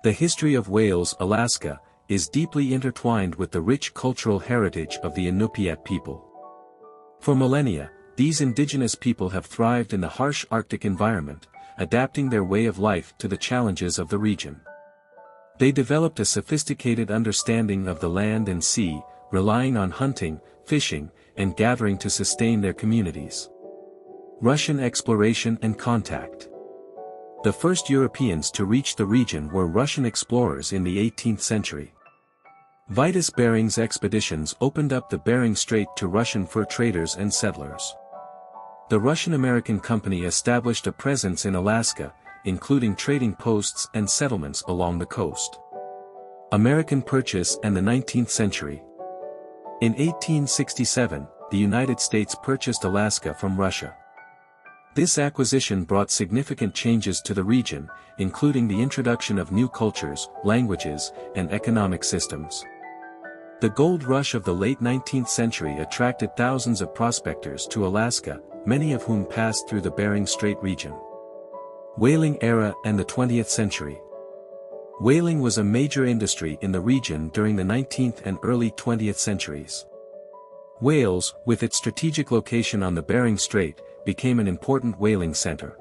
The history of Wales, Alaska, is deeply intertwined with the rich cultural heritage of the Inupiat people. For millennia, these indigenous people have thrived in the harsh Arctic environment, adapting their way of life to the challenges of the region. They developed a sophisticated understanding of the land and sea, relying on hunting, fishing, and gathering to sustain their communities. Russian exploration and contact. The first Europeans to reach the region were Russian explorers in the 18th century. Vitus Bering's expeditions opened up the Bering Strait to Russian fur traders and settlers. The Russian-American Company established a presence in Alaska, including trading posts and settlements along the coast. American purchase and the 19th century. In 1867, the United States purchased Alaska from Russia. This acquisition brought significant changes to the region, including the introduction of new cultures, languages, and economic systems. The gold rush of the late 19th century attracted thousands of prospectors to Alaska, many of whom passed through the Bering Strait region. Whaling era and the 20th century. Whaling was a major industry in the region during the 19th and early 20th centuries. Wales, with its strategic location on the Bering Strait, became an important whaling center.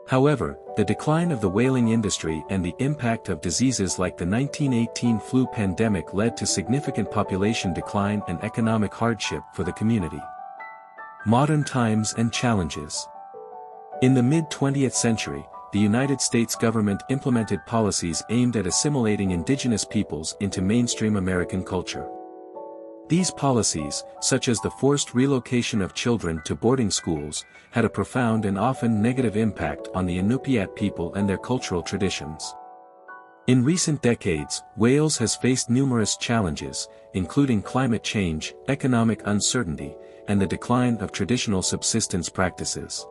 However, the decline of the whaling industry and the impact of diseases like the 1918 flu pandemic led to significant population decline and economic hardship for the community. Modern times and challenges. In the mid-20th century, the United States government implemented policies aimed at assimilating indigenous peoples into mainstream American culture. These policies, such as the forced relocation of children to boarding schools, had a profound and often negative impact on the Inupiat people and their cultural traditions. In recent decades, Wales has faced numerous challenges, including climate change, economic uncertainty, and the decline of traditional subsistence practices.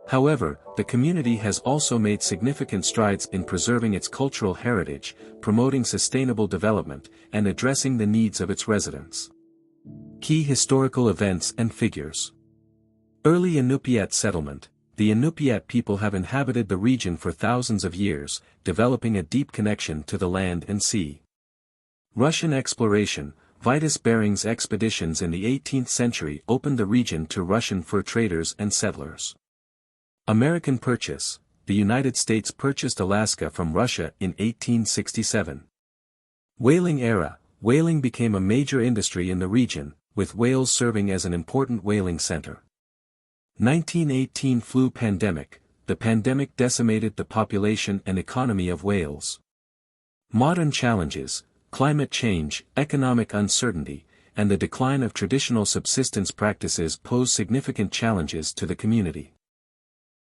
However, the community has also made significant strides in preserving its cultural heritage, promoting sustainable development, and addressing the needs of its residents. Key historical events and figures. Early Inupiat settlement. The Inupiat people have inhabited the region for thousands of years, developing a deep connection to the land and sea. Russian exploration. Vitus Bering's expeditions in the 18th century opened the region to Russian fur traders and settlers. American purchase. The United States purchased Alaska from Russia in 1867. Whaling era. Whaling became a major industry in the region, with Wales serving as an important whaling center. 1918 flu pandemic. The pandemic decimated the population and economy of Wales. Modern challenges. Climate change, economic uncertainty, and the decline of traditional subsistence practices pose significant challenges to the community.